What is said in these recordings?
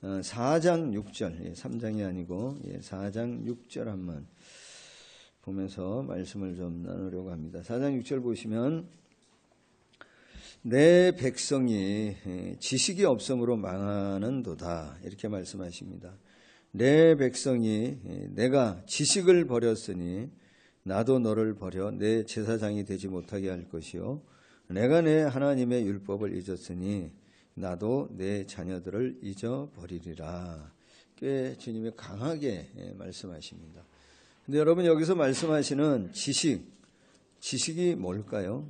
4장 6절, 3장이 아니고 4장 6절 한번 보면서 말씀을 좀 나누려고 합니다. 4장 6절 보시면 내 백성이 지식이 없음으로 망하는도다 이렇게 말씀하십니다. 내 백성이 내가 지식을 버렸으니 나도 너를 버려 내 제사장이 되지 못하게 할 것이요 내가 내 하나님의 율법을 잊었으니 나도 내 자녀들을 잊어버리리라. 꽤 주님이 강하게 말씀하십니다. 근데 여러분 여기서 말씀하시는 지식이 뭘까요?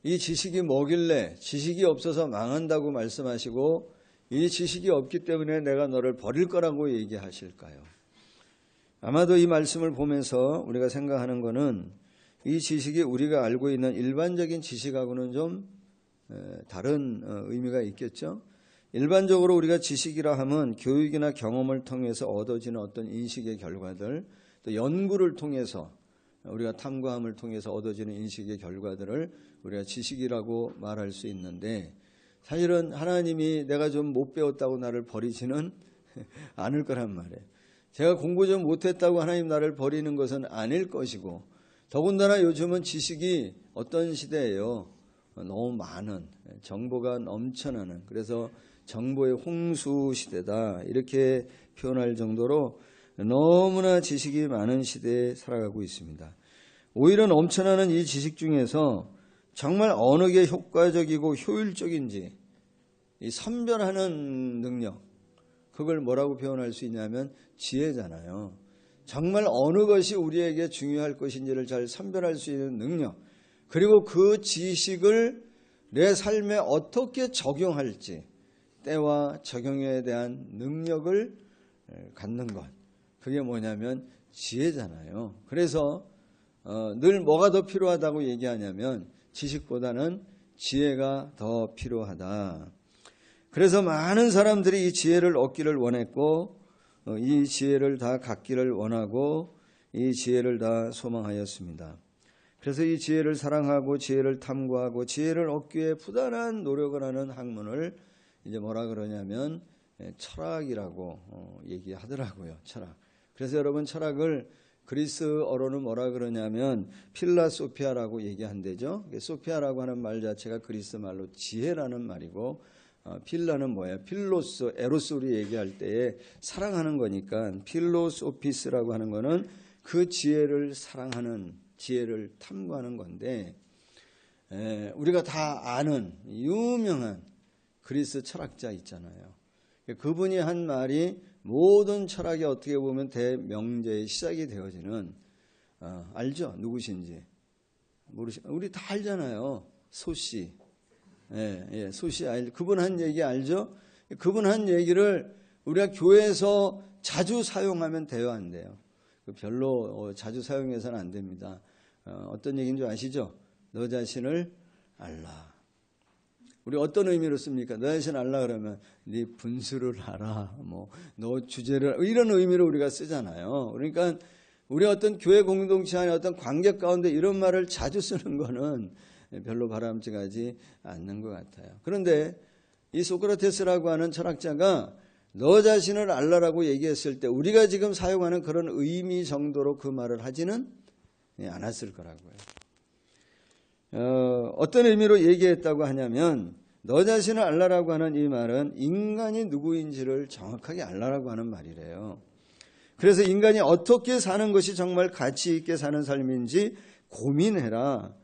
이 지식이 뭐길래 지식이 없어서 망한다고 말씀하시고 이 지식이 없기 때문에 내가 너를 버릴 거라고 얘기하실까요? 아마도 이 말씀을 보면서 우리가 생각하는 것은 이 지식이 우리가 알고 있는 일반적인 지식하고는 좀 다른 의미가 있겠죠. 일반적으로 우리가 지식이라 하면 교육이나 경험을 통해서 얻어지는 어떤 인식의 결과들, 또 연구를 통해서 우리가 탐구함을 통해서 얻어지는 인식의 결과들을 우리가 지식이라고 말할 수 있는데, 사실은 하나님이 내가 좀 못 배웠다고 나를 버리지는 않을 거란 말이에요. 제가 공부 좀 못했다고 하나님 나를 버리는 것은 아닐 것이고, 더군다나 요즘은 지식이 어떤 시대예요? 너무 많은, 정보가 넘쳐나는, 그래서 정보의 홍수 시대다 이렇게 표현할 정도로 너무나 지식이 많은 시대에 살아가고 있습니다. 오히려 넘쳐나는 이 지식 중에서 정말 어느 게 효과적이고 효율적인지 이 선별하는 능력, 그걸 뭐라고 표현할 수 있냐면 지혜잖아요. 정말 어느 것이 우리에게 중요할 것인지를 잘 선별할 수 있는 능력, 그리고 그 지식을 내 삶에 어떻게 적용할지 때와 적용에 대한 능력을 갖는 것, 그게 뭐냐면 지혜잖아요. 그래서 늘 뭐가 더 필요하다고 얘기하냐면 지식보다는 지혜가 더 필요하다. 그래서 많은 사람들이 이 지혜를 얻기를 원했고 이 지혜를 다 갖기를 원하고 이 지혜를 다 소망하였습니다. 그래서 이 지혜를 사랑하고 지혜를 탐구하고 지혜를 얻기 위해 부단한 노력을 하는 학문을 이제 뭐라 그러냐면 철학이라고 얘기하더라고요. 철학. 그래서 여러분 철학을 그리스어로는 뭐라 그러냐면 필라소피아라고 얘기한대죠. 소피아라고 하는 말 자체가 그리스 말로 지혜라는 말이고, 필라는 뭐예요? 필로스, 에로스 우리 얘기할 때에 사랑하는 거니까 필로소피스라고 하는 거는 그 지혜를 사랑하는, 지혜를 탐구하는 건데, 우리가 다 아는 유명한 그리스 철학자 있잖아요. 그분이 한 말이 모든 철학이 어떻게 보면 대명제의 시작이 되어지는, 알죠? 누구신지 우리 다 알잖아요. 소씨. 소씨 그분 한 얘기 알죠? 그분 한 얘기를 우리가 교회에서 자주 사용하면 돼요, 안 돼요? 별로 자주 사용해서는 안 됩니다. 어떤 얘기인 줄 아시죠? 너 자신을 알라. 우리 어떤 의미로 씁니까? 너 자신 알라 그러면 네 분수를 알아, 너 주제를, 이런 의미로 우리가 쓰잖아요. 그러니까 우리 어떤 교회 공동체 안에 어떤 관계 가운데 이런 말을 자주 쓰는 거는 별로 바람직하지 않는 것 같아요. 그런데 이 소크라테스라고 하는 철학자가 너 자신을 알라라고 얘기했을 때 우리가 지금 사용하는 그런 의미 정도로 그 말을 하지는 않았을 거라고요. 어떤 의미로 얘기했다고 하냐면 너 자신을 알라라고 하는 이 말은 인간이 누구인지를 정확하게 알라라고 하는 말이래요. 그래서 인간이 어떻게 사는 것이 정말 가치 있게 사는 삶인지 고민해라.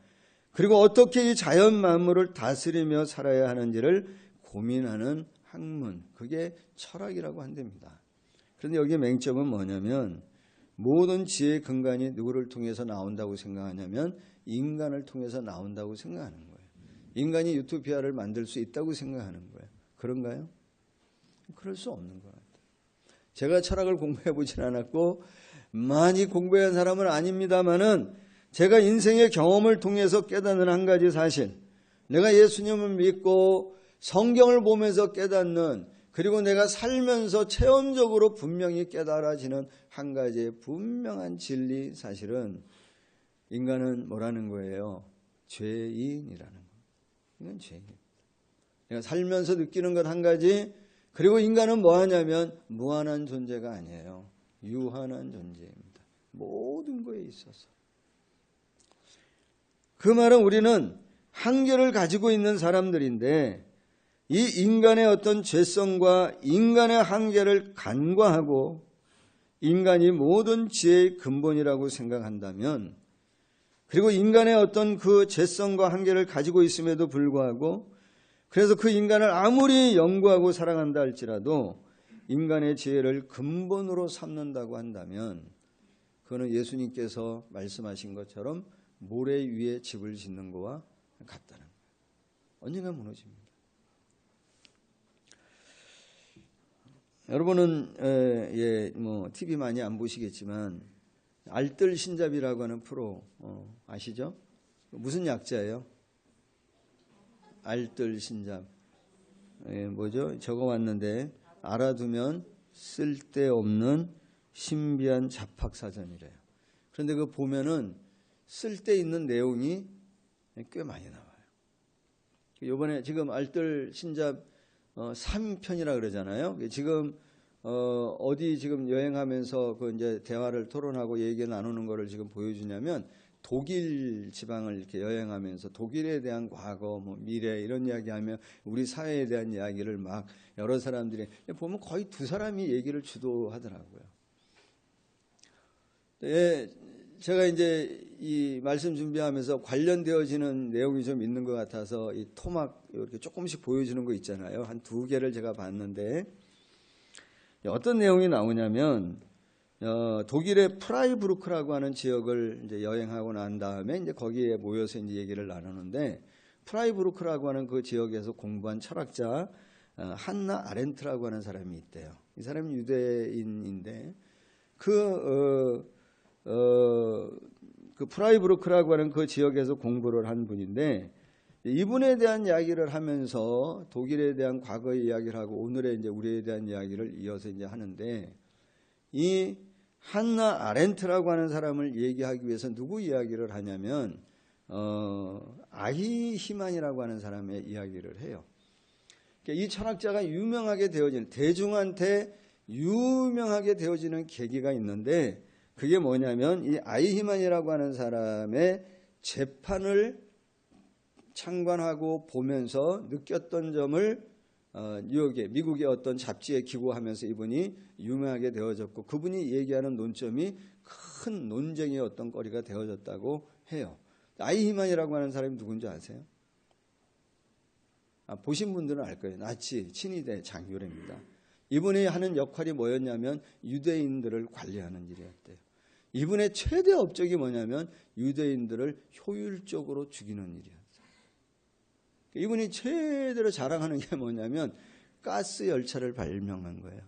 그리고 어떻게 이 자연 만물을 다스리며 살아야 하는지를 고민하는 학문, 그게 철학이라고 한답니다. 그런데 여기에 맹점은 뭐냐면 모든 지혜의 근간이 누구를 통해서 나온다고 생각하냐면 인간을 통해서 나온다고 생각하는 거예요. 인간이 유토피아를 만들 수 있다고 생각하는 거예요. 그런가요? 그럴 수 없는 것 같아요. 제가 철학을 공부해 보진 않았고 많이 공부한 사람은 아닙니다만은 제가 인생의 경험을 통해서 깨닫는 한 가지 사실, 내가 예수님을 믿고 성경을 보면서 깨닫는, 그리고 내가 살면서 체험적으로 분명히 깨달아지는 한 가지의 분명한 진리 사실은 인간은 뭐라는 거예요? 죄인이라는 거예요. 이건 죄인입니다. 내가 살면서 느끼는 것 한 가지, 그리고 인간은 뭐 하냐면 무한한 존재가 아니에요. 유한한 존재입니다. 모든 거에 있어서. 그 말은 우리는 한계를 가지고 있는 사람들인데 이 인간의 어떤 죄성과 인간의 한계를 간과하고 인간이 모든 지혜의 근본이라고 생각한다면, 그리고 인간의 어떤 그 죄성과 한계를 가지고 있음에도 불구하고 그래서 그 인간을 아무리 연구하고 사랑한다 할지라도 인간의 지혜를 근본으로 삼는다고 한다면 그거는 예수님께서 말씀하신 것처럼 모래 위에 집을 짓는 거와 같다는 거예요. 언젠가 무너집니다. 여러분은 TV 많이 안 보시겠지만 알뜰신잡이라고 하는 프로 아시죠? 무슨 약자예요? 알뜰신잡. 뭐죠? 적어왔는데 알아두면 쓸데없는 신비한 잡학사전이래요. 그런데 그거 보면은 쓸데있는 내용이 꽤 많이 나와요. 이번에 지금 알뜰신잡 3편이라 그러잖아요. 지금 어디 지금 여행하면서 그 이제 대화를 토론하고 얘기 나누는 거를 지금 보여주냐면 독일 지방을 이렇게 여행하면서 독일에 대한 과거, 뭐 미래 이런 이야기하면 우리 사회에 대한 이야기를 막 여러 사람들이 보면 거의 두 사람이 얘기를 주도하더라고요. 제가 이제 이 말씀 준비하면서 관련되어지는 내용이 좀 있는 것 같아서 이 토막 이렇게 조금씩 보여주는 거 있잖아요. 한 2개를 제가 봤는데 어떤 내용이 나오냐면 독일의 프라이부르크라고 하는 지역을 이제 여행하고 난 다음에 이제 거기에 모여서 이제 얘기를 나누는데 프라이부르크라고 하는 그 지역에서 공부한 철학자 한나 아렌트라고 하는 사람이 있대요. 이 사람이 유대인인데 그 프라이부르크라고 하는 그 지역에서 공부를 한 분인데 이분에 대한 이야기를 하면서 독일에 대한 과거의 이야기를 하고 오늘의 이제 우리에 대한 이야기를 이어서 이제 하는데 이 한나 아렌트라고 하는 사람을 얘기하기 위해서 누구 이야기를 하냐면 아히히만이라고 하는 사람의 이야기를 해요. 그러니까 이 철학자가 유명하게 되어지는 대중한테 유명하게 되어지는 계기가 있는데 그게 뭐냐면 이 아히히만이라고 하는 사람의 재판을 참관하고 보면서 느꼈던 점을 뉴욕의 미국의 어떤 잡지에 기고하면서 이분이 유명하게 되어졌고 그분이 얘기하는 논점이 큰 논쟁의 어떤 거리가 되어졌다고 해요. 아히히만이라고 하는 사람이 누군지 아세요? 보신 분들은 알 거예요. 나치 친위대 장교랍니다. 이분이 하는 역할이 뭐였냐면 유대인들을 관리하는 일이었대요. 이분의 최대 업적이 뭐냐면 유대인들을 효율적으로 죽이는 일이었어요. 이분이 최대로 자랑하는 게 뭐냐면 가스 열차를 발명한 거예요.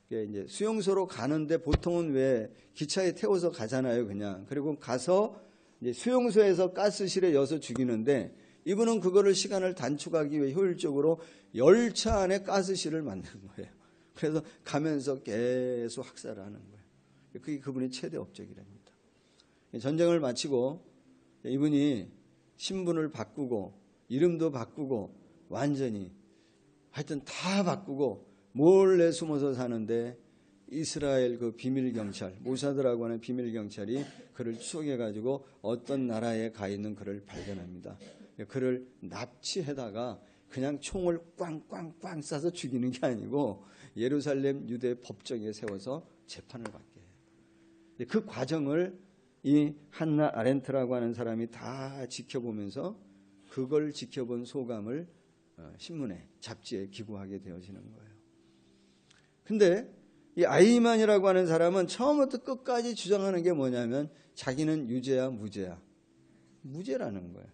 이제 수용소로 가는데 보통은 왜 기차에 태워서 가잖아요, 그냥. 그리고 가서 이제 수용소에서 가스실에 여서 죽이는데 이분은 그거를 시간을 단축하기 위해 효율적으로 열차 안에 가스실을 만든 거예요. 그래서 가면서 계속 학살을 하는 거예요. 그게 그분의 최대 업적이랍니다. 전쟁을 마치고 이분이 신분을 바꾸고 이름도 바꾸고 완전히 하여튼 다 바꾸고 몰래 숨어서 사는데 이스라엘 그 비밀경찰 모사드라고 하는 비밀경찰이 그를 추적해가지고 어떤 나라에 가 있는 그를 발견합니다. 그를 납치해다가 그냥 총을 꽝꽝꽝 쏴서 죽이는 게 아니고 예루살렘 유대 법정에 세워서 재판을 받게 해요. 그 과정을 이 한나 아렌트라고 하는 사람이 다 지켜보면서 그걸 지켜본 소감을 신문에 잡지에 기고하게 되어지는 거예요. 근데 이 아히만이라고 하는 사람은 처음부터 끝까지 주장하는 게 뭐냐면 자기는 유죄야 무죄야. 무죄라는 거예요.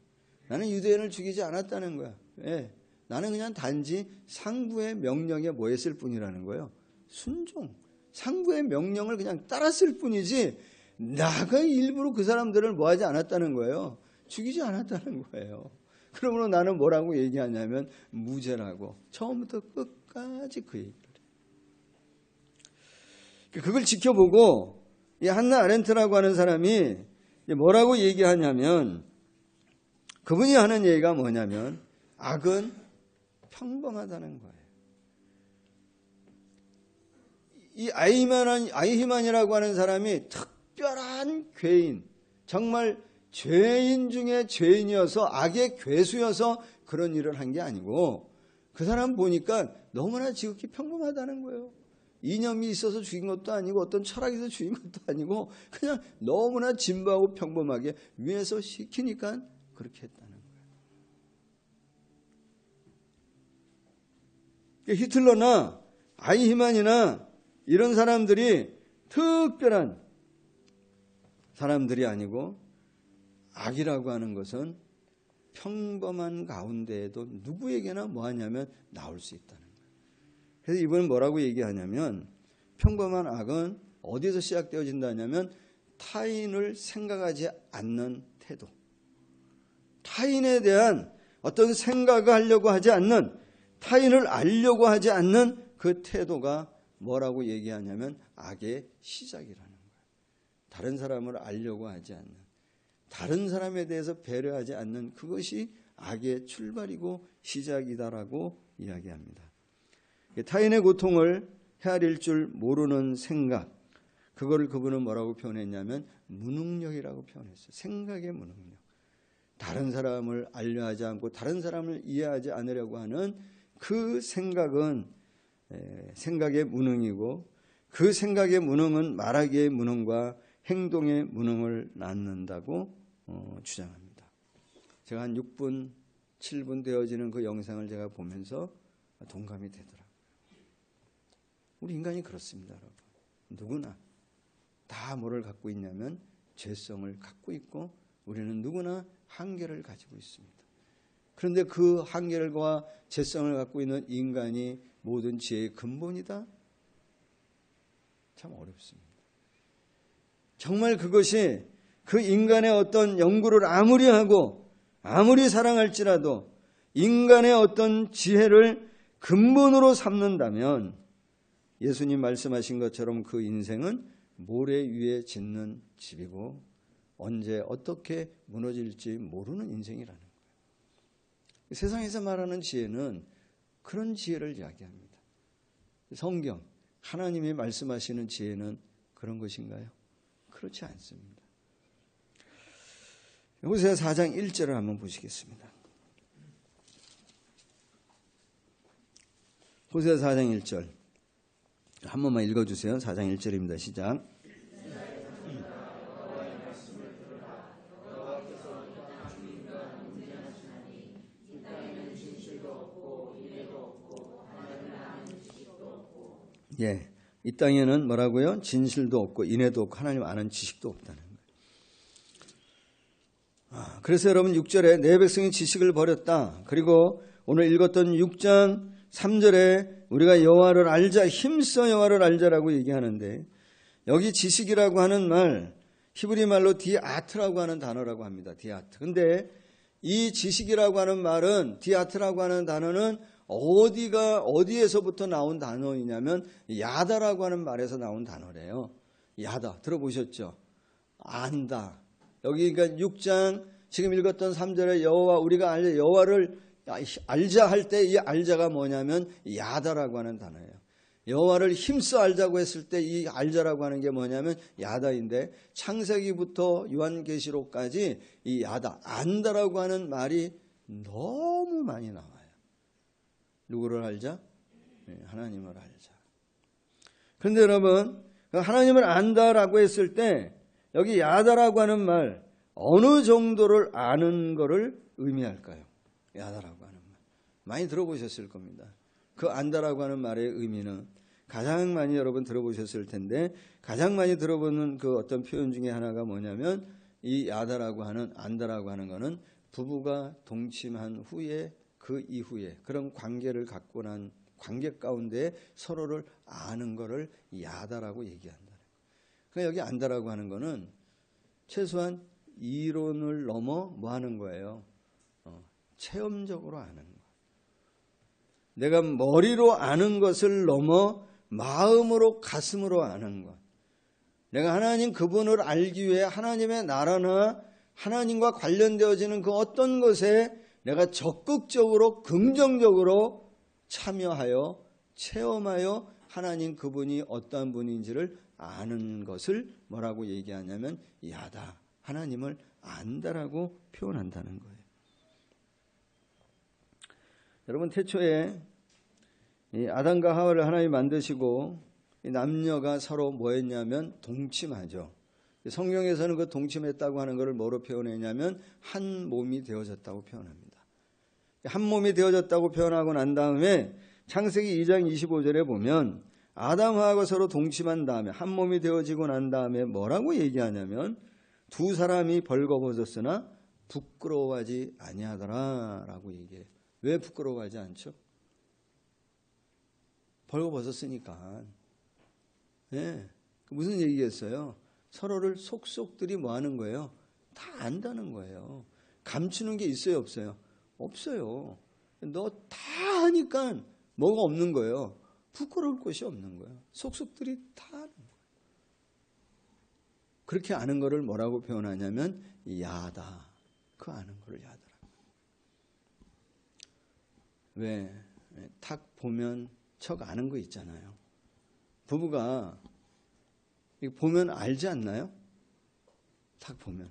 나는 유대인을 죽이지 않았다는 거야. 왜? 나는 그냥 단지 상부의 명령에 뭐 했을 뿐이라는 거예요. 순종. 상부의 명령을 그냥 따랐을 뿐이지 나가 일부러 그 사람들을 뭐 하지 않았다는 거예요. 죽이지 않았다는 거예요. 그러므로 나는 뭐라고 얘기하냐면 무죄라고 처음부터 끝까지 그 얘기를 해요. 그걸 지켜보고 이 한나 아렌트라고 하는 사람이 뭐라고 얘기하냐면 그분이 하는 얘기가 뭐냐면 악은 평범하다는 거예요. 이 아히만이라고 하는 사람이 특별한 죄인, 정말 죄인 중에 죄인이어서 악의 괴수여서 그런 일을 한 게 아니고 그 사람 보니까 너무나 지극히 평범하다는 거예요. 이념이 있어서 죽인 것도 아니고 어떤 철학이 있어서 죽인 것도 아니고 그냥 너무나 진부하고 평범하게 위에서 시키니까 그렇게 했다는 거예요. 히틀러나 아이히만이나 이런 사람들이 특별한 사람들이 아니고 악이라고 하는 것은 평범한 가운데에도 누구에게나 뭐하냐면 나올 수 있다는 거예요. 그래서 이번엔 뭐라고 얘기하냐면 평범한 악은 어디서 시작되어진다냐면 타인을 생각하지 않는 태도, 타인에 대한 어떤 생각을 하려고 하지 않는, 타인을 알려고 하지 않는 그 태도가 뭐라고 얘기하냐면 악의 시작이라는 거예요. 다른 사람을 알려고 하지 않는, 다른 사람에 대해서 배려하지 않는 그것이 악의 출발이고 시작이다라고 이야기합니다. 타인의 고통을 헤아릴 줄 모르는 생각, 그거를 그분은 뭐라고 표현했냐면 무능력이라고 표현했어요. 생각의 무능력. 다른 사람을 알려하지 않고 다른 사람을 이해하지 않으려고 하는 그 생각은 생각의 무능이고, 그 생각의 무능은 말하기의 무능과 행동의 무능을 낳는다고 주장합니다. 제가 한 6분, 7분 되어지는 그 영상을 제가 보면서 동감이 되더라고요. 우리 인간이 그렇습니다, 여러분. 누구나 다 뭐를 갖고 있냐면 죄성을 갖고 있고 우리는 누구나 한계를 가지고 있습니다. 그런데 그 한계와 죄성을 갖고 있는 인간이 모든 지혜의 근본이다? 참 어렵습니다. 정말 그것이 그 인간의 어떤 연구를 아무리 하고 아무리 사랑할지라도 인간의 어떤 지혜를 근본으로 삼는다면 예수님 말씀하신 것처럼 그 인생은 모래 위에 짓는 집이고 언제 어떻게 무너질지 모르는 인생이라는 거예요. 세상에서 말하는 지혜는 그런 지혜를 이야기합니다. 성경, 하나님이 말씀하시는 지혜는 그런 것인가요? 그렇지 않습니다. 호세아 4장 1절을 한번 보시겠습니다. 호세아 4장 1절 한 번만 읽어주세요. 4장 1절입니다. 시작. 예, 이 땅에는 뭐라고요? 진실도 없고 인애도 없고 하나님 아는 지식도 없다는 거예요. 그래서 여러분 6절에 내 백성이 지식을 버렸다. 그리고 오늘 읽었던 6장 3절에 우리가 여호와를 알자, 힘써 여호와를 알자라고 얘기하는데 여기 지식이라고 하는 말 히브리 말로 디아트라고 하는 단어라고 합니다. 디아트. 근데 이 지식이라고 하는 말은, 디아트라고 하는 단어는 어디에서부터 나온 단어이냐면 야다라고 하는 말에서 나온 단어래요. 야다 들어보셨죠? 안다. 여기 그러니까 6장 지금 읽었던 3절에 여호와, 우리가 알자, 여호와를 알자 할 때 이 알자가 뭐냐면 야다라고 하는 단어예요. 여호와를 힘써 알자고 했을 때 이 알자라고 하는 게 뭐냐면 야다인데 창세기부터 요한계시록까지 이 야다, 안다라고 하는 말이 너무 많이 나와요. 누구를 알자? 하나님을 알자. 그런데 여러분, 하나님을 안다라고 했을 때 여기 야다라고 하는 말 어느 정도를 아는 거를 의미할까요? 야다라고 하는 말 많이 들어보셨을 겁니다. 그 안다라고 하는 말의 의미는 가장 많이 여러분 들어보셨을 텐데, 가장 많이 들어보는 그 어떤 표현 중에 하나가 뭐냐면 이 야다라고 하는, 안다라고 하는 거는 부부가 동침한 후에 그 이후에 그런 관계를 갖고 난 관계 가운데 서로를 아는 거를 야다라고 얘기한다. 그러니까 여기 안다라고 하는 거는 최소한 이론을 넘어 뭐 하는 거예요? 체험적으로 아는 거. 내가 머리로 아는 것을 넘어 마음으로, 가슴으로 아는 것. 내가 하나님 그분을 알기 위해 하나님의 나라나 하나님과 관련되어지는 그 어떤 것에 내가 적극적으로 긍정적으로 참여하여 체험하여 하나님 그분이 어떠한 분인지를 아는 것을 뭐라고 얘기하냐면 야다. 하나님을 안다라고 표현한다는 거예요. 여러분 태초에 이 아담과 하와를 하나님이 만드시고 이 남녀가 서로 뭐했냐면 동침하죠. 성경에서는 그 동침했다고 하는 것을 뭐로 표현했냐면 한 몸이 되어졌다고 표현합니다. 한 몸이 되어졌다고 표현하고 난 다음에 창세기 2장 25절에 보면 아담 하와가 서로 동침한 다음에 한 몸이 되어지고 난 다음에 뭐라고 얘기하냐면 두 사람이 벌거벗었으나 부끄러워하지 아니하더라라고 얘기해요. 왜 부끄러워하지 않죠? 벌거벗었으니까. 네. 무슨 얘기겠어요? 서로를 속속들이 뭐 하는 거예요? 다 안다는 거예요. 감추는 게 있어요, 없어요? 없어요. 너 다 하니까 뭐가 없는 거예요? 부끄러울 것이 없는 거예요. 속속들이 다 아는 거예요. 그렇게 아는 거를 뭐라고 표현하냐면 야다. 그 아는 거를 야더라. 왜? 탁 보면 척 아는 거 있잖아요. 부부가 보면 알지 않나요? 탁 보면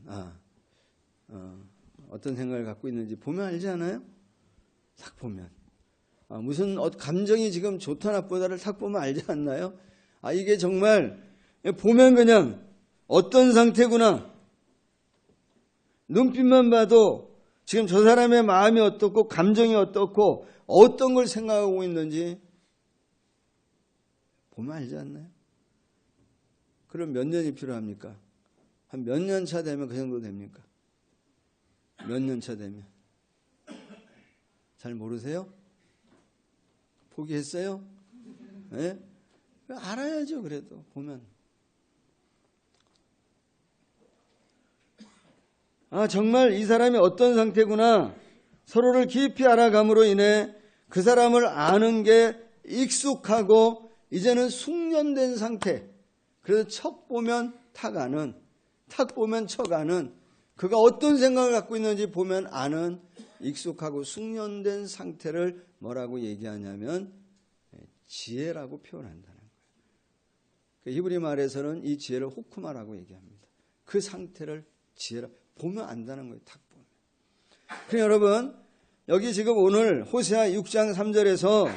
어떤 생각을 갖고 있는지 보면 알지 않아요? 탁 보면 무슨 감정이 지금 좋다 나쁘다를 탁 보면 알지 않나요? 이게 정말 보면 그냥 어떤 상태구나. 눈빛만 봐도 지금 저 사람의 마음이 어떻고 감정이 어떻고 어떤 걸 생각하고 있는지 보면 알지 않나요? 그럼 몇 년이 필요합니까? 한 몇 년 차 되면 그 정도 됩니까? 몇 년 차 되면? 잘 모르세요? 포기했어요? 네? 알아야죠. 그래도 보면 정말 이 사람이 어떤 상태구나 서로를 깊이 알아감으로 인해 그 사람을 아는 게 익숙하고 이제는 숙련된 상태. 그래서 척 보면 탁 아는, 탁 보면 척 아는, 그가 어떤 생각을 갖고 있는지 보면 아는 익숙하고 숙련된 상태를 뭐라고 얘기하냐면 지혜라고 표현한다는 거예요. 히브리 말에서는 이 지혜를 호크마라고 얘기합니다. 그 상태를 지혜라 보면 안다는 거예요. 탁 보면. 그럼 여러분 여기 지금 오늘 호세아 6장 3절에서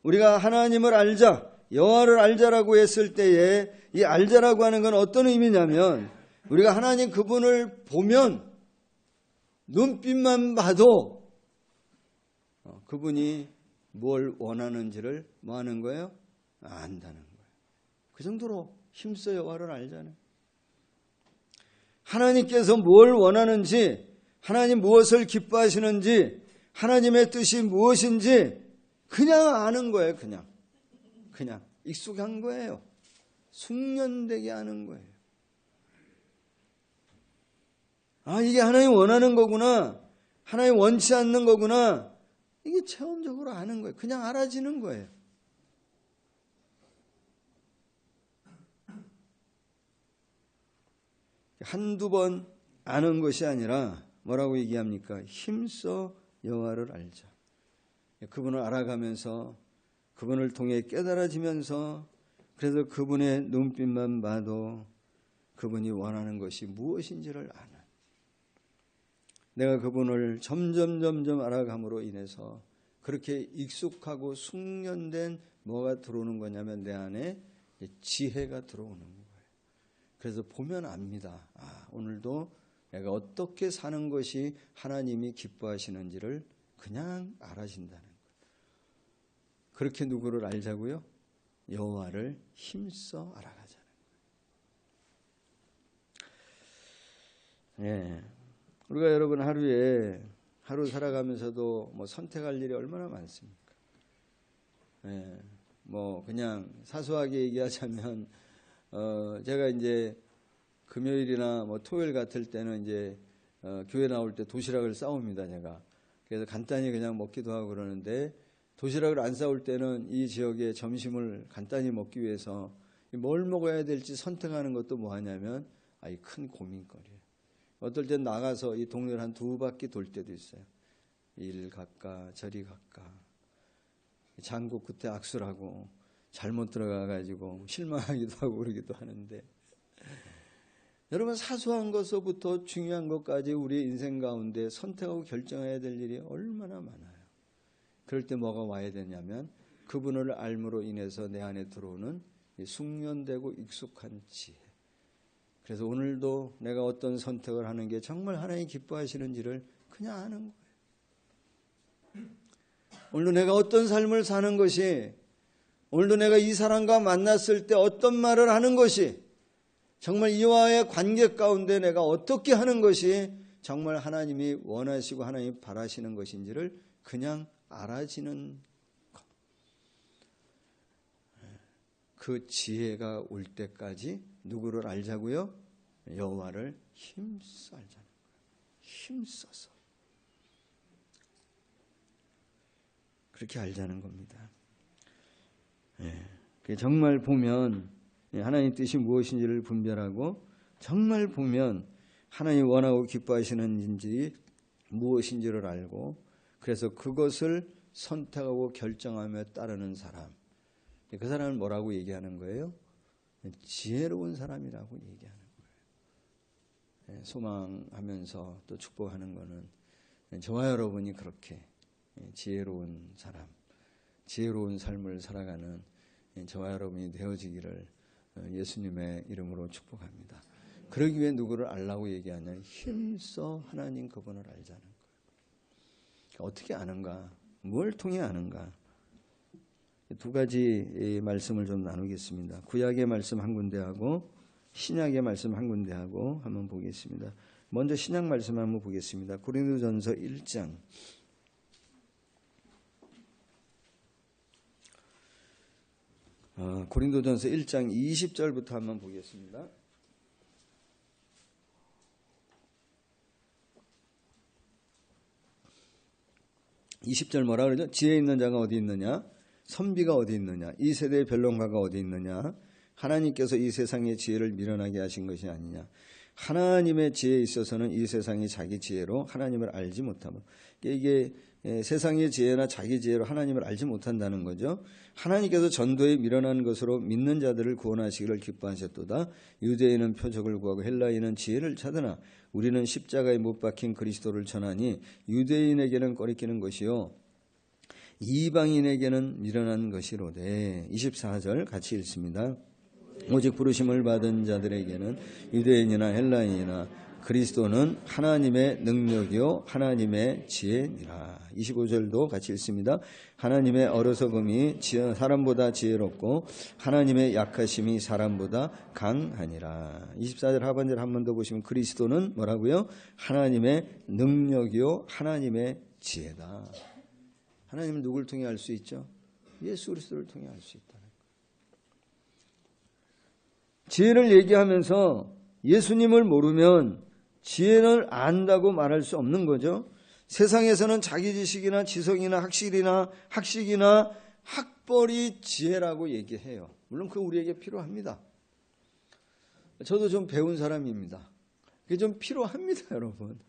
우리가 하나님을 알자, 여호와를 알자라고 했을 때에 이 알자라고 하는 건 어떤 의미냐면 우리가 하나님 그분을 보면 눈빛만 봐도 그분이 뭘 원하는지를 뭐 하는 거예요? 안다는 거예요. 그 정도로 힘써 여호와를 알잖아요. 하나님께서 뭘 원하는지, 하나님 무엇을 기뻐하시는지, 하나님의 뜻이 무엇인지 그냥 아는 거예요. 그냥 익숙한 거예요. 숙련되게 하는 거예요. 이게 하나님 원하는 거구나. 하나님 원치 않는 거구나. 이게 체험적으로 아는 거예요. 그냥 알아지는 거예요. 한두 번 아는 것이 아니라 뭐라고 얘기합니까? 힘써 여호와를 알자. 그분을 알아가면서 그분을 통해 깨달아지면서 그래서 그분의 눈빛만 봐도 그분이 원하는 것이 무엇인지를 아는, 내가 그분을 점점 알아감으로 인해서 그렇게 익숙하고 숙련된 뭐가 들어오는 거냐면 내 안에 지혜가 들어오는 거예요. 그래서 보면 압니다. 오늘도 내가 어떻게 사는 것이 하나님이 기뻐하시는지를 그냥 알아진다는 거예요. 그렇게 누구를 알자고요? 여호와를 힘써 알아가자는 거예요. 예. 우리가 여러분 하루 살아가면서도 뭐 선택할 일이 얼마나 많습니까? 예. 뭐 그냥 사소하게 얘기하자면 제가 이제 금요일이나 뭐 토요일 같을 때는 이제 교회 나올 때 도시락을 싸웁니다, 제가. 그래서 간단히 그냥 먹기도 하고 그러는데 도시락을 안 싸올 때는 이 지역에 점심을 간단히 먹기 위해서 뭘 먹어야 될지 선택하는 것도 뭐 하냐면 이 큰 고민거리예요. 어떨 땐 나가서 이 동네를 한 두 바퀴 돌 때도 있어요. 일 갈까 저리 갈까, 장구 끝에 악수를 하고 잘못 들어가가지고 실망하기도 하고 그러기도 하는데, 여러분 사소한 것부터 중요한 것까지 우리 인생 가운데 선택하고 결정해야 될 일이 얼마나 많아요. 그럴 때 뭐가 와야 되냐면 그분을 알므로 인해서 내 안에 들어오는 숙련되고 익숙한 지혜. 그래서 오늘도 내가 어떤 선택을 하는 게 정말 하나님 기뻐하시는지를 그냥 아는 거예요. 오늘도 내가 어떤 삶을 사는 것이, 오늘도 내가 이 사람과 만났을 때 어떤 말을 하는 것이, 정말 이와의 관계 가운데 내가 어떻게 하는 것이 정말 하나님이 원하시고 하나님이 바라시는 것인지를 그냥 알아지는 것. 그 지혜가 올 때까지 누구를 알자고요? 여호와를 힘써 알자는 거예요. 힘써서. 그렇게 알자는 겁니다. 정말 보면 하나님 뜻이 무엇인지를 분별하고, 정말 보면 하나님 원하고 기뻐하시는 일이 무엇인지를 알고, 그래서 그것을 선택하고 결정하며 따르는 사람, 그 사람은 뭐라고 얘기하는 거예요? 지혜로운 사람이라고 얘기하는 거예요. 소망하면서 또 축복하는 거는 저와 여러분이 그렇게 지혜로운 사람, 지혜로운 삶을 살아가는 저와 여러분이 되어지기를 예수님의 이름으로 축복합니다. 그러기 위해 누구를 알라고 얘기하냐? 힘써 하나님 그분을 알자는 거예요. 어떻게 아는가? 뭘 통해 아는가? 두 가지 말씀을 좀 나누겠습니다. 구약의 말씀 한 군데하고 신약의 말씀 한 군데하고 한번 보겠습니다. 먼저 신약 말씀 한번 보겠습니다. 고린도전서 1장. 고린도전서 1장 20절부터 한번 보겠습니다. 20절 뭐라 그러죠? 지혜 있는 자가 어디 있느냐? 선비가 어디 있느냐? 이 세대의 변론가가 어디 있느냐? 하나님께서 이 세상의 지혜를 미련하게 하신 것이 아니냐? 하나님의 지혜에 있어서는 이 세상이 자기 지혜로 하나님을 알지 못하고, 이게 세상의 지혜나 자기 지혜로 하나님을 알지 못한다는 거죠. 하나님께서 전도에 미련한 것으로 믿는 자들을 구원하시기를 기뻐하셨도다. 유대인은 표적을 구하고 헬라인은 지혜를 찾으나 우리는 십자가에 못 박힌 그리스도를 전하니 유대인에게는 꺼리끼는 것이요 이방인에게는 미련한 것이로되. 24절 같이 읽습니다. 오직 부르심을 받은 자들에게는 유대인이나 헬라인이나 그리스도는 하나님의 능력이요 하나님의 지혜니라. 25절도 같이 읽습니다. 하나님의 어리석음이 사람보다 지혜롭고 하나님의 약하심이 사람보다 강하니라. 24절 하반절 한 번 더 보시면 그리스도는 뭐라고요? 하나님의 능력이요 하나님의 지혜다. 하나님은 누굴 통해 알 수 있죠? 예수 그리스도를 통해 알 수 있다는 거예요. 지혜를 얘기하면서 예수님을 모르면 지혜를 안다고 말할 수 없는 거죠. 세상에서는 자기 지식이나 지성이나 학식이나 학벌이 지혜라고 얘기해요. 물론 그거 우리에게 필요합니다. 저도 좀 배운 사람입니다. 그게 좀 필요합니다, 여러분.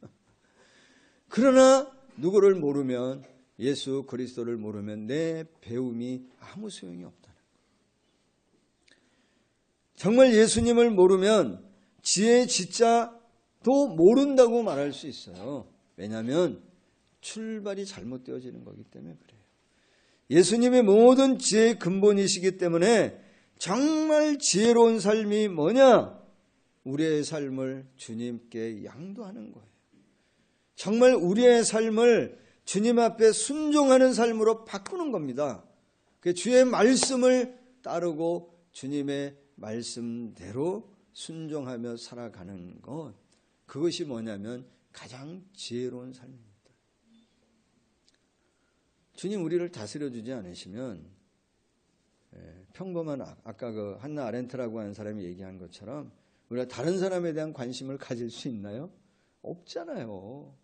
그러나 누구를 모르면, 예수 그리스도를 모르면 내 배움이 아무 소용이 없다는 거예요. 정말 예수님을 모르면 지혜의 지자도 모른다고 말할 수 있어요. 왜냐하면 출발이 잘못되어지는 거기 때문에 그래요. 예수님의 모든 지혜의 근본이시기 때문에 정말 지혜로운 삶이 뭐냐? 우리의 삶을 주님께 양도하는 거예요. 정말 우리의 삶을 주님 앞에 순종하는 삶으로 바꾸는 겁니다. 주의 말씀을 따르고 주님의 말씀대로 순종하며 살아가는 것, 그것이 뭐냐면 가장 지혜로운 삶입니다. 주님 우리를 다스려주지 않으시면 평범한, 아까 그 한나 아렌트라고 하는 사람이 얘기한 것처럼 우리가 다른 사람에 대한 관심을 가질 수 있나요? 없잖아요.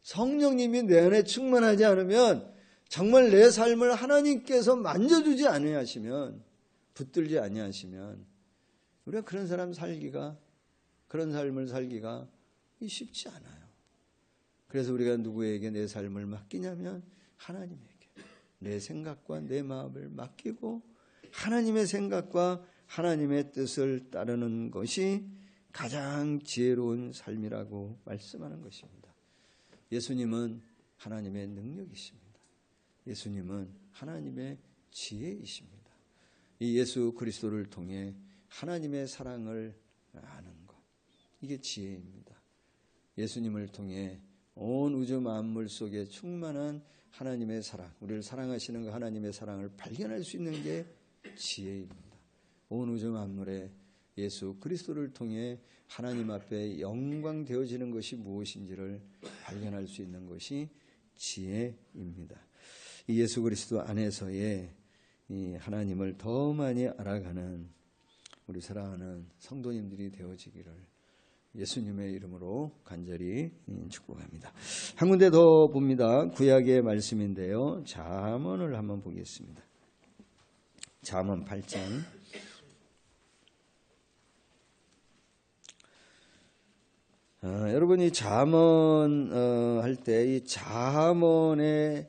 성령님이 내 안에 충만하지 않으면, 정말 내 삶을 하나님께서 만져주지 아니하시면, 붙들지 아니하시면 우리가 그런 삶을 살기가 쉽지 않아요. 그래서 우리가 누구에게 내 삶을 맡기냐면 하나님에게 내 생각과 내 마음을 맡기고 하나님의 생각과 하나님의 뜻을 따르는 것이 가장 지혜로운 삶이라고 말씀하는 것입니다. 예수님은 하나님의 능력이십니다. 예수님은 하나님의 지혜이십니다. 이 예수 그리스도를 통해 하나님의 사랑을 아는 것, 이게 지혜입니다. 예수님을 통해 온 우주 만물 속에 충만한 하나님의 사랑, 우리를 사랑하시는 그 하나님의 사랑을 발견할 수 있는 게 지혜입니다. 온 우주 만물에 예수 그리스도를 통해 하나님 앞에 영광 되어지는 것이 무엇인지를 발견할 수 있는 것이 지혜입니다. 이 예수 그리스도 안에서의 이 하나님을 더 많이 알아가는 우리 사랑하는 성도님들이 되어지기를 예수님의 이름으로 간절히 축복합니다. 한 군데 더 봅니다. 구약의 말씀인데요. 잠언을 한번 보겠습니다. 잠언 8장. 여러분이 잠언 할 때 이 잠언의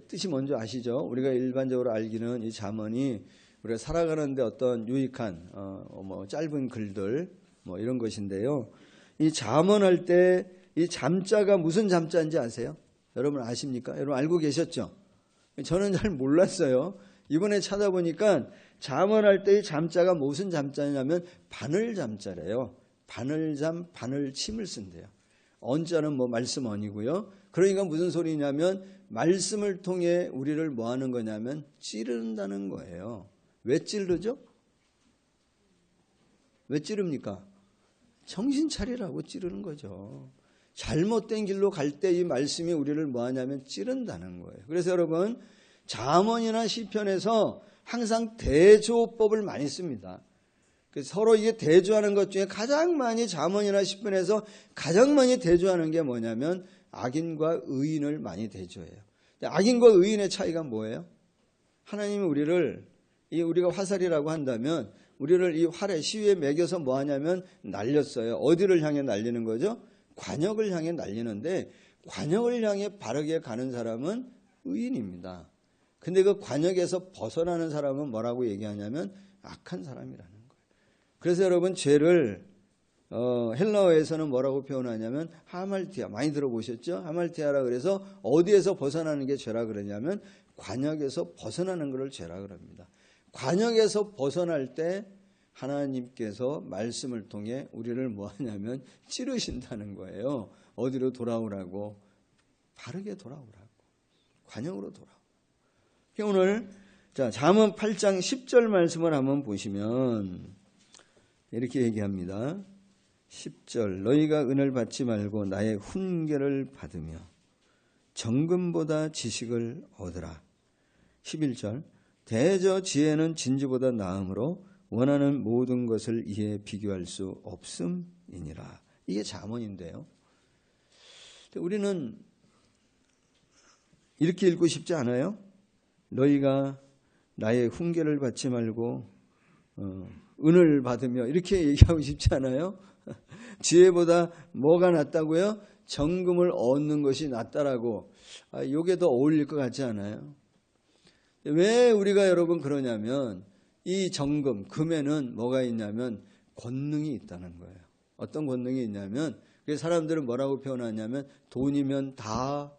뜻이 뭔지 아시죠? 우리가 일반적으로 알기는 이 잠언이 우리가 살아가는데 어떤 유익한 짧은 글들 이런 것인데요. 이 잠언할 때 이 잠자가 무슨 잠자인지 아세요? 여러분 아십니까? 여러분 알고 계셨죠? 저는 잘 몰랐어요. 이번에 찾아보니까 잠언할 때 이 잠자가 무슨 잠자냐면 바늘 잠자래요. 바늘잠, 바늘침을 쓴대요. 언자는 말씀 언이고요. 그러니까 무슨 소리냐면 말씀을 통해 우리를 뭐 하는 거냐면 찌른다는 거예요. 왜 찌르죠? 왜 찌릅니까? 정신 차리라고 찌르는 거죠. 잘못된 길로 갈 때 이 말씀이 우리를 뭐 하냐면 찌른다는 거예요. 그래서 여러분 잠언이나 시편에서 항상 대조법을 많이 씁니다. 서로 이게 대조하는 것 중에 가장 많이 잠언이나 시편에서 가장 많이 대조하는 게 뭐냐면 악인과 의인을 많이 대조해요. 악인과 의인의 차이가 뭐예요? 하나님이 우리가 화살이라고 한다면 우리를 이 활에 시위에 매겨서 뭐 하냐면 날렸어요. 어디를 향해 날리는 거죠? 관역을 향해 날리는데 관역을 향해 바르게 가는 사람은 의인입니다. 근데 그 관역에서 벗어나는 사람은 뭐라고 얘기하냐면 악한 사람이라는 거예요. 그래서 여러분 죄를 헬라어에서는 뭐라고 표현하냐면 하말티아, 많이 들어보셨죠? 하말티아라 그래서 어디에서 벗어나는 게 죄라 그러냐면 관역에서 벗어나는 것을 죄라 그럽니다. 관역에서 벗어날 때 하나님께서 말씀을 통해 우리를 뭐 하냐면 찌르신다는 거예요. 어디로 돌아오라고? 바르게 돌아오라고. 관역으로 돌아오라고. 오늘 잠언 8장 10절 말씀을 한번 보시면 이렇게 얘기합니다. 10절 너희가 은을 받지 말고 나의 훈계를 받으며 정금보다 지식을 얻으라. 11절 대저 지혜는 진주보다 나음으로 원하는 모든 것을 이에 비교할 수 없음이니라. 이게 잠언인데요. 우리는 이렇게 읽고 싶지 않아요? 너희가 나의 훈계를 받지 말고 은을 받으며 이렇게 얘기하고 싶지 않아요? 지혜보다 뭐가 낫다고요? 정금을 얻는 것이 낫다라고. 이게 더 어울릴 것 같지 않아요? 왜 우리가 여러분 그러냐면 이 정금, 금에는 뭐가 있냐면 권능이 있다는 거예요. 어떤 권능이 있냐면 사람들은 뭐라고 표현하냐면 돈이면 다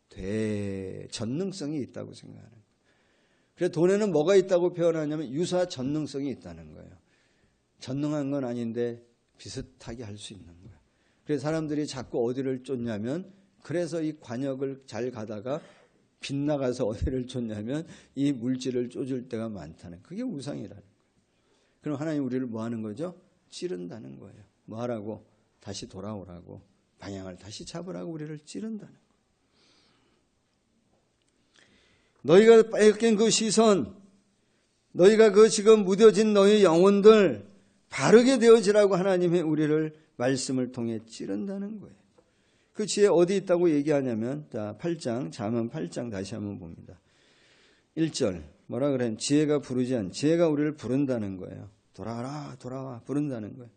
돼. 전능성이 있다고 생각하는 거예요. 그래서 돈에는 뭐가 있다고 표현하냐면 유사 전능성이 있다는 거예요. 전능한 건 아닌데 비슷하게 할 수 있는 거예요. 그래서 사람들이 자꾸 어디를 쫓냐면 그래서 이 관역을 잘 가다가 빗나가서 어디를 쫓냐면 이 물질을 쫓을 때가 많다는 그게 우상이라는 거예요. 그럼 하나님 우리를 뭐 하는 거죠? 찌른다는 거예요. 뭐 하라고? 다시 돌아오라고. 방향을 다시 잡으라고 우리를 찌른다는 거예요. 너희가 빼앗긴 그 시선, 너희가 그 지금 무뎌진 너희 영혼들 바르게 되어지라고 하나님이 우리를 말씀을 통해 찌른다는 거예요. 그 지혜 어디 있다고 얘기하냐면 8장, 잠언 8장 다시 한번 봅니다. 1절 뭐라 그래요? 지혜가 부르지 않, 지혜가 우리를 부른다는 거예요. 돌아와라, 돌아와, 부른다는 거예요.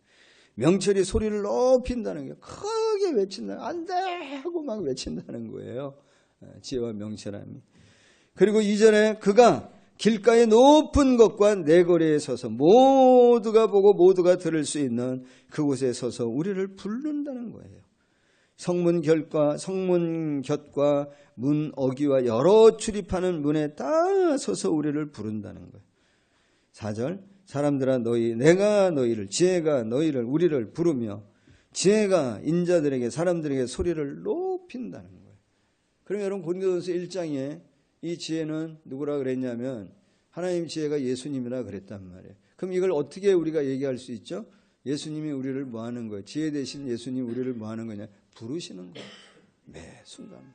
명철이 소리를 높인다는 거예요. 크게 외친다. 안 돼! 하고 막 외친다는 거예요. 지혜와 명철함이. 그리고 2절에 그가 길가의 높은 것과 내거리에 서서 모두가 보고 모두가 들을 수 있는 그곳에 서서 우리를 부른다는 거예요. 성문 곁과 문 어귀와 여러 출입하는 문에 다 서서 우리를 부른다는 거예요. 4절, 사람들아 내가 너희를, 지혜가 너희를, 우리를 부르며 지혜가 인자들에게, 사람들에게 소리를 높인다는 거예요. 그럼 여러분 고린도전서 1장에 이 지혜는 누구라 그랬냐면 하나님 지혜가 예수님이라 그랬단 말이에요. 그럼 이걸 어떻게 우리가 얘기할 수 있죠? 예수님이 우리를 뭐 하는 거예요? 지혜 대신 예수님 우리를 뭐 하는 거냐? 부르시는 거예요. 매 순간마다.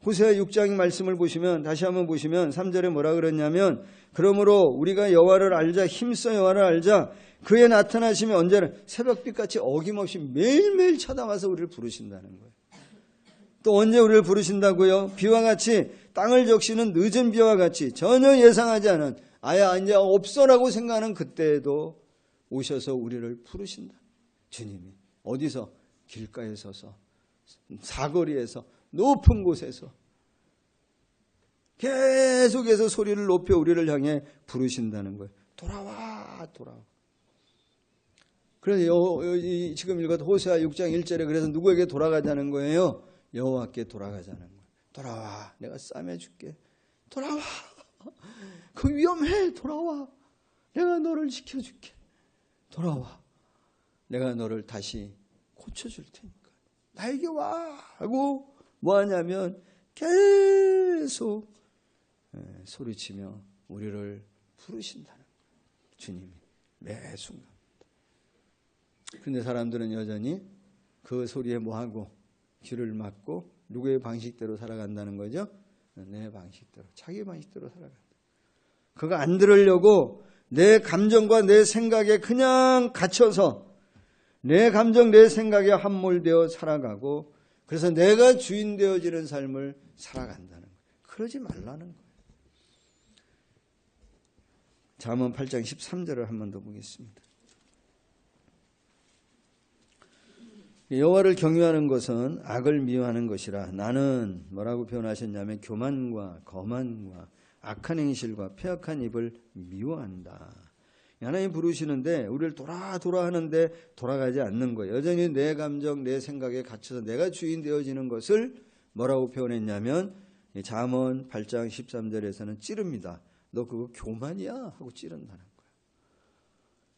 호세아 6장 말씀을 보시면, 다시 한번 보시면 3절에 뭐라 그랬냐면, 그러므로 우리가 여호와를 알자, 힘써 여호와를 알자. 그의 나타나심이 언제나 새벽빛같이 어김없이 매일매일 찾아와서 우리를 부르신다는 거예요. 또 언제 우리를 부르신다고요? 비와 같이, 땅을 적시는 늦은 비와 같이, 전혀 예상하지 않은, 아야 이제 없어라고 생각하는 그때에도 오셔서 우리를 부르신다. 주님이 어디서? 길가에 서서, 사거리에서, 높은 곳에서 계속해서 소리를 높여 우리를 향해 부르신다는 거예요. 돌아와, 돌아와. 그래서 지금 읽었던 호세아 6장 1절에 그래서 누구에게 돌아가자는 거예요? 여호와께 돌아가자는 거예요. 돌아와, 내가 싸매줄게. 돌아와, 그 위험해. 돌아와, 내가 너를 지켜줄게. 돌아와, 내가 너를 다시 고쳐줄 테니까 나에게 와 하고 뭐 하냐면 계속 소리치며 우리를 부르신다는 거예요. 주님이 매 순간. 그런데 사람들은 여전히 그 소리에 뭐하고 귀를 막고 누구의 방식대로 살아간다는 거죠? 내 방식대로, 자기 방식대로 살아간다. 그거 안 들으려고 내 감정과 내 생각에 그냥 갇혀서 내 감정, 내 생각에 함몰되어 살아가고, 그래서 내가 주인 되어지는 삶을 살아간다는 거예요. 그러지 말라는 거예요. 잠언 8장 13절을 한 번 더 보겠습니다. 여호와를 경유하는 것은 악을 미워하는 것이라. 나는 뭐라고 표현하셨냐면 교만과 거만과 악한 행실과 폐악한 입을 미워한다. 하나님 부르시는데 우리를 돌아 하는데 돌아가지 않는 거예요. 여전히 내 감정, 내 생각에 갇혀서 내가 주인 되어지는 것을 뭐라고 표현했냐면 잠언 8장 13절에서는 찌릅니다. 너 그거 교만이야 하고 찌른다는 거예요.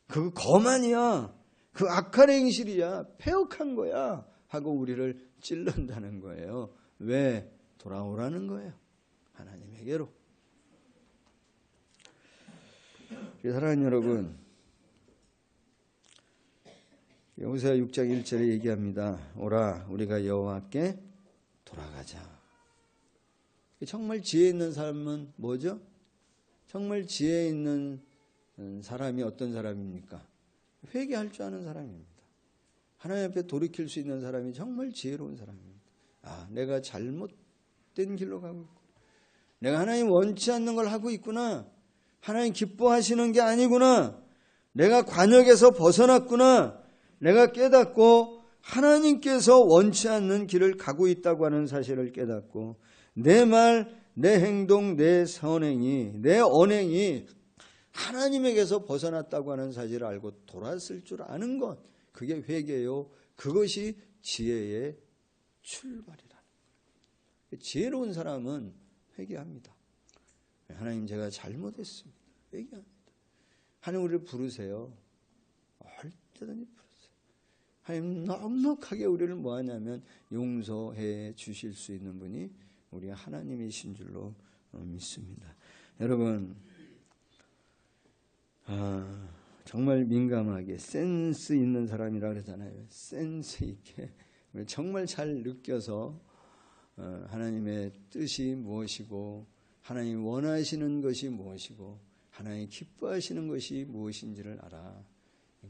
그거 거만이야. 그 악한 행실이야. 폐역한 거야 하고 우리를 찔른다는 거예요. 왜? 돌아오라는 거예요. 하나님에게로. 사랑하는 여러분, 호세아 6장 1절에 얘기합니다. 오라, 우리가 여호와께 돌아가자. 정말 지혜 있는 사람은 뭐죠? 정말 지혜 있는 사람이 어떤 사람입니까? 회개할 줄 아는 사람입니다. 하나님 앞에 돌이킬 수 있는 사람이 정말 지혜로운 사람입니다. 아, 내가 잘못된 길로 가고 있구나. 내가 하나님 원치 않는 걸 하고 있구나. 하나님 기뻐하시는 게 아니구나. 내가 관역에서 벗어났구나. 내가 깨닫고 하나님께서 원치 않는 길을 가고 있다고 하는 사실을 깨닫고 내 말, 내 행동, 내 선행이, 내 언행이 하나님에게서 벗어났다고 하는 사실을 알고 돌았을 줄 아는 것, 그게 회개요. 그것이 지혜의 출발이라는 거예요. 지혜로운 사람은 회개합니다. 하나님 제가 잘못했습니다. 회개합니다. 하나님 우리를 부르세요. 얼마든지 부르세요. 하나님 넉넉하게 우리를 뭐하냐면 용서해 주실 수 있는 분이 우리 하나님이신 줄로 믿습니다. 여러분, 정말 민감하게 센스 있는 사람이라 그러잖아요. 센스 있게 정말 잘 느껴서 하나님의 뜻이 무엇이고 하나님 원하시는 것이 무엇이고 하나님 기뻐하시는 것이 무엇인지를 알아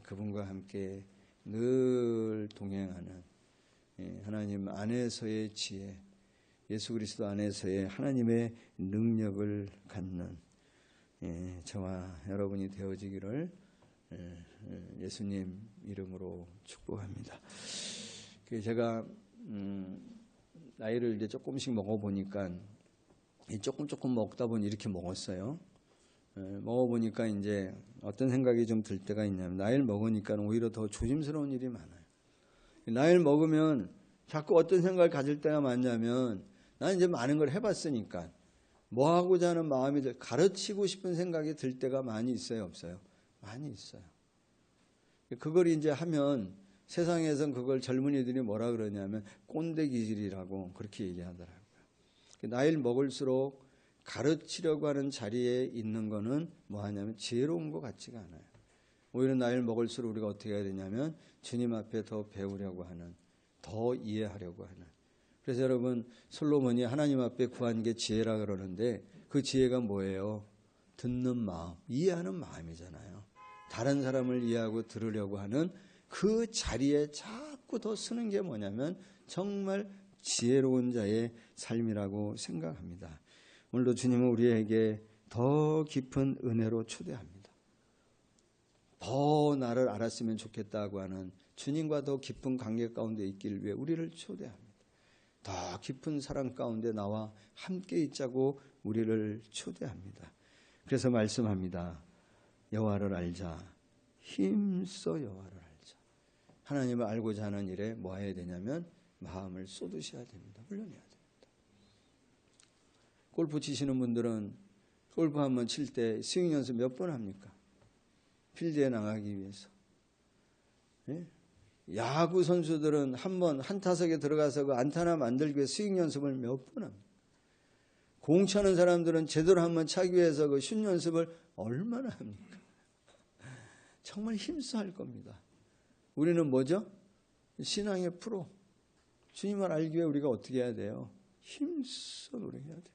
그분과 함께 늘 동행하는 하나님 안에서의 지혜, 예수 그리스도 안에서의 하나님의 능력을 갖는 저와 여러분이 되어지기를 예수님 이름으로 축복합니다. 제가 나이를 이제 조금씩 먹어보니까 조금 먹다 보니 이렇게 먹었어요. 먹어보니까 이제 어떤 생각이 좀 들 때가 있냐면, 나이를 먹으니까 오히려 더 조심스러운 일이 많아요. 나이를 먹으면 자꾸 어떤 생각을 가질 때가 많냐면, 나는 이제 많은 걸 해봤으니까 뭐 하고자 하는 마음이 가르치고 싶은 생각이 들 때가 많이 있어요, 없어요? 많이 있어요. 그걸 이제 하면 세상에선 그걸 젊은이들이 뭐라 그러냐면 꼰대 기질이라고 그렇게 얘기하더라고요. 나이를 먹을수록 가르치려고 하는 자리에 있는 거는 뭐 하냐면 지혜로운 것 같지가 않아요. 오히려 나이를 먹을수록 우리가 어떻게 해야 되냐면 주님 앞에 더 배우려고 하는, 더 이해하려고 하는. 그래서 여러분, 솔로몬이 하나님 앞에 구한 게 지혜라 그러는데, 그 지혜가 뭐예요? 듣는 마음, 이해하는 마음이잖아요. 다른 사람을 이해하고 들으려고 하는 그 자리에 자꾸 더 쓰는 게 뭐냐면 정말 지혜로운 자의 삶이라고 생각합니다. 오늘도 주님은 우리에게 더 깊은 은혜로 초대합니다. 더 나를 알았으면 좋겠다고 하는, 주님과 더 깊은 관계 가운데 있기를 위해 우리를 초대합니다. 더 깊은 사랑 가운데 나와 함께 있자고 우리를 초대합니다. 그래서 말씀합니다. 여호와를 알자. 힘써 여호와를 알자. 하나님을 알고자 하는 일에 뭐 해야 되냐면 마음을 쏟으셔야 됩니다. 훈련해야 됩니다. 골프 치시는 분들은 골프 한번 칠 때 스윙 연습 몇 번 합니까? 필드에 나가기 위해서. 예? 야구 선수들은 한 타석에 들어가서 그 안타나 만들기 위해 스윙 연습을 몇 번 합니까? 공 차는 사람들은 제대로 한번 차기 위해서 그 슛 연습을 얼마나 합니까? 정말 힘써 할 겁니다. 우리는 뭐죠? 신앙의 프로. 주님을 알기 위해 우리가 어떻게 해야 돼요? 힘써 노력해야 됩니다.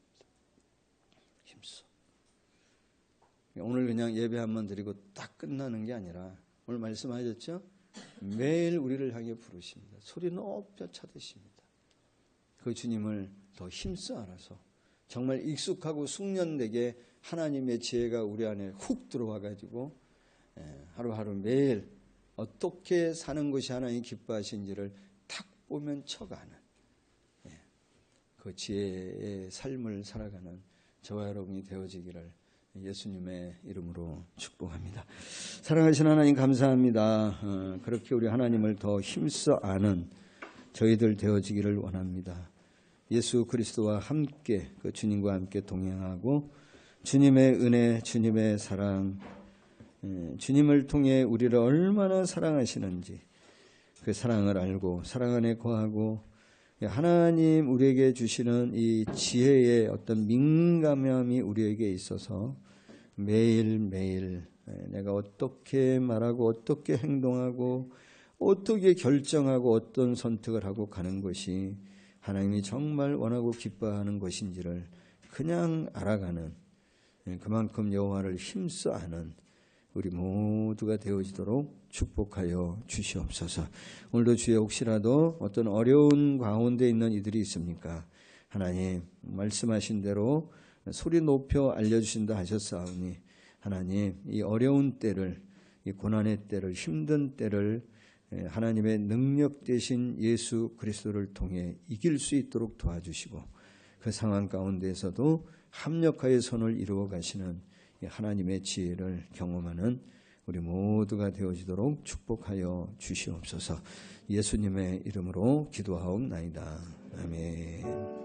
힘써. 오늘 그냥 예배 한번 드리고 딱 끝나는 게 아니라, 오늘 말씀하셨죠? 매일 우리를 향해 부르십니다. 소리 높여 찾으십니다. 그 주님을 더 힘써 알아서 정말 익숙하고 숙련되게 하나님의 지혜가 우리 안에 훅 들어와 가지고 하루하루 매일 어떻게 사는 것이 하나님 기뻐하신지를 탁 보면 쳐가는 그 지혜의 삶을 살아가는 저와 여러분이 되어지기를 예수님의 이름으로 축복합니다. 사랑하신 하나님 감사합니다. 그렇게 우리 하나님을 더 힘써 아는 저희들 되어지기를 원합니다. 예수 그리스도와 함께, 그 주님과 함께 동행하고 주님의 은혜, 주님의 사랑, 주님을 통해 우리를 얼마나 사랑하시는지 그 사랑을 알고 사랑 안에 거하고 하나님 우리에게 주시는 이 지혜의 어떤 민감함이 우리에게 있어서 매일매일 내가 어떻게 말하고 어떻게 행동하고 어떻게 결정하고 어떤 선택을 하고 가는 것이 하나님이 정말 원하고 기뻐하는 것인지를 그냥 알아가는, 그만큼 여호와를 힘써 아는 우리 모두가 되어지도록 축복하여 주시옵소서. 오늘도 주여 혹시라도 어떤 어려운 가운데 있는 이들이 있습니까? 하나님 말씀하신 대로 소리 높여 알려주신다 하셨사오니 하나님 이 어려운 때를, 이 고난의 때를, 힘든 때를 하나님의 능력 되신 예수 그리스도를 통해 이길 수 있도록 도와주시고 그 상황 가운데에서도 합력하여 선을 이루어 가시는 하나님의 지혜를 경험하는 우리 모두가 되어지도록 축복하여 주시옵소서. 예수님의 이름으로 기도하옵나이다. 아멘.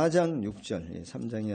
4장 6절, 3장이